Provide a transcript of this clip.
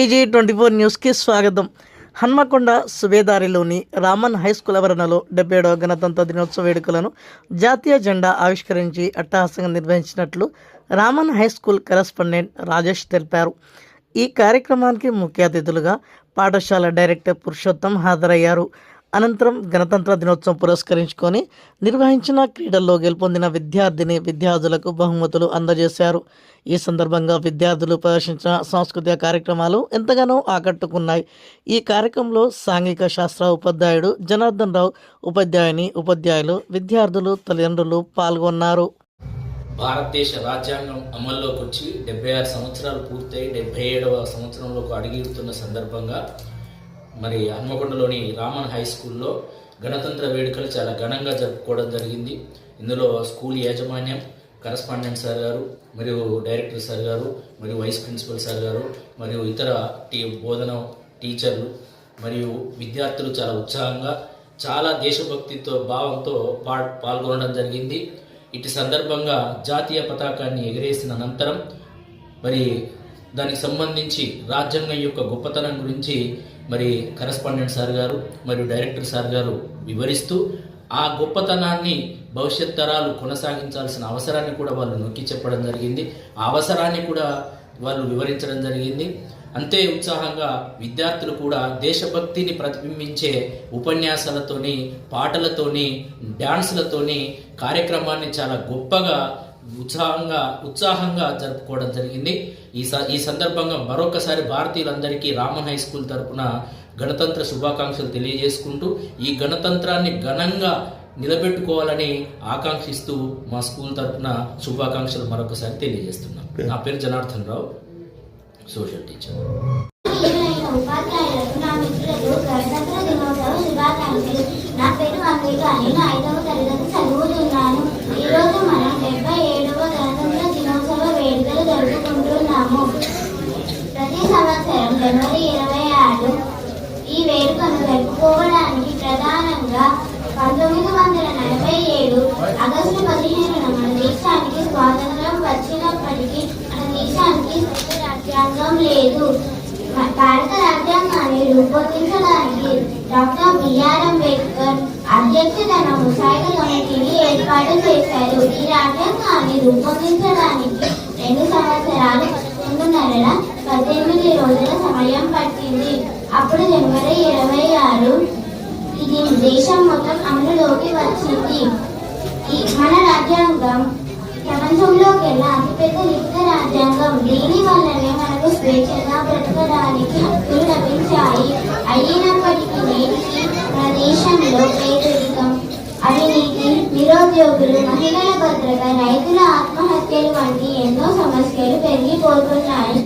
TG24 న్యూస్కి స్వాగతం. Hanamkonda సుబేదారిలోని Raman high school ఆవరణలో 77వ గణతంత్ర దినోత్సవ వేడుకలను జాతీయ జెండా ఆవిష్కరించి అట్టహాసంగా నిర్వహించినట్లు Raman high school correspondent Rajesh తెలిపారు. ఈ కార్యక్రమానికి ముఖ్య అతిథులుగా పాఠశాల డైరెక్టర్ పురుషోత్తం హాజరయ్యారు. అనంతరం గణతంత్ర దినోత్సవం పురస్కరించుకొని నిర్వహించిన క్రీడల్లో గెలుపొందిన విద్యార్థులకు బహుమతులు అందజేశారు. ఈ సందర్భంగా విద్యార్థులు ప్రదర్శించిన సాంస్కృతిక కార్యక్రమాలు ఎంతగానో ఆకట్టుకున్నాయి. ఈ కార్యక్రమంలో సాంఘిక శాస్త్ర ఉపాధ్యాయుడు జనార్దన్ రావు, ఉపాధ్యాయులు, విద్యార్థులు, తల్లిదండ్రులు పాల్గొన్నారు. భారతదేశ రాజ్యాంగం అమల్లోకి వచ్చి 76 సంవత్సరాలు పూర్తయి 77వ సంవత్సరంలోకి అడుగుతున్న సందర్భంగా మరి హన్మకొండలోని రామన్ హై స్కూల్లో గణతంత్ర వేడుకలు చాలా ఘనంగా జరుపుకోవడం జరిగింది. ఇందులో స్కూల్ యాజమాన్యం, కరెస్పాండెంట్ సార్ గారు, మరియు డైరెక్టర్ సార్ గారు, మరియు వైస్ ప్రిన్సిపల్ సార్ గారు, మరియు ఇతర బోధన టీచర్లు మరియు విద్యార్థులు చాలా ఉత్సాహంగా, చాలా దేశభక్తితో భావంతో పాల్గొనడం జరిగింది. ఇటు సందర్భంగా జాతీయ పతాకాన్ని ఎగరేసిన అనంతరం మరి దానికి సంబంధించి రాజ్యాంగం యొక్క గొప్పతనం గురించి మరి కరెస్పాండెంట్ సార్ గారు మరియు డైరెక్టర్ సార్ గారు వివరిస్తూ ఆ గొప్పతనాన్ని భవిష్యత్ తరాలు కొనసాగించాల్సిన అవసరాన్ని కూడా వాళ్ళు నొక్కి చెప్పడం జరిగింది. ఆ అవసరాన్ని కూడా వాళ్ళు వివరించడం జరిగింది. అంతే ఉత్సాహంగా విద్యార్థులు కూడా దేశభక్తిని ప్రతిబింబించే ఉపన్యాసాలతోని, పాటలతోని, డ్యాన్సులతోని కార్యక్రమాన్ని చాలా గొప్పగా ఉత్సాహంగా జరుపుకోవడం జరిగింది. ఈ సందర్భంగా మరొకసారి భారతీయులందరికీ రామన్ హై స్కూల్ తరపున గణతంత్ర శుభాకాంక్షలు తెలియజేసుకుంటూ ఈ గణతంత్రాన్ని ఘనంగా నిలబెట్టుకోవాలని ఆకాంక్షిస్తూ మా స్కూల్ తరపున శుభాకాంక్షలు మరొకసారి తెలియజేస్తున్నాం. నా పేరు జనార్దన్ రావు, సోషల్ టీచర్. నా పేరు అంకిత. నేను 5వ తరగతి చదువుతున్నాను. ఈరోజు మనం 77వ గణతంత్ర దినోత్సవ వేడుకలు జరుపుకుంటున్నాము. ప్రతి సంవత్సరం జనవరి 26 ఈ వేడుకను జరుపుకోవడానికి ప్రధానంగా 1947 ఆగస్టు 15న మన దేశానికి స్వాతంత్రం వచ్చినప్పటికీ మన దేశానికి రాజ్యాంగం లేదు. భారత రాజ్యాంగాన్ని రూపొందించడానికి డాక్టర్ బిఆర్ అంబేద్కర్ అధ్యక్షతన ముసాయిదా కమిటీని ఏర్పాటు చేశారు. ఈ రాజ్యాంగాన్ని రూపొందించడానికి 2 సంవత్సరాలు 18 రోజుల సమయం పట్టింది. అప్పుడు జనవరి 26 ఇది దేశం మొత్తం అమలులోకి వచ్చింది. మన రాజ్యాంగం ప్రపంచంలోకెల్లా అతిపెద్ద లిఖిత రాజ్యాంగం. దీని వల్లనే మనకు స్వేచ్ఛగా బ్రతకడానికి హక్కులు లభించాయి. అయినప్పటికీ నేటికి మన దేశంలో పేదరికం, అవినీతి, నిరుద్యోగులు, మహిళల భద్రత, రైతుల ఆత్మహత్యలు వంటి ఎన్నో సమస్యలు పెరిగిపోతున్నాయి.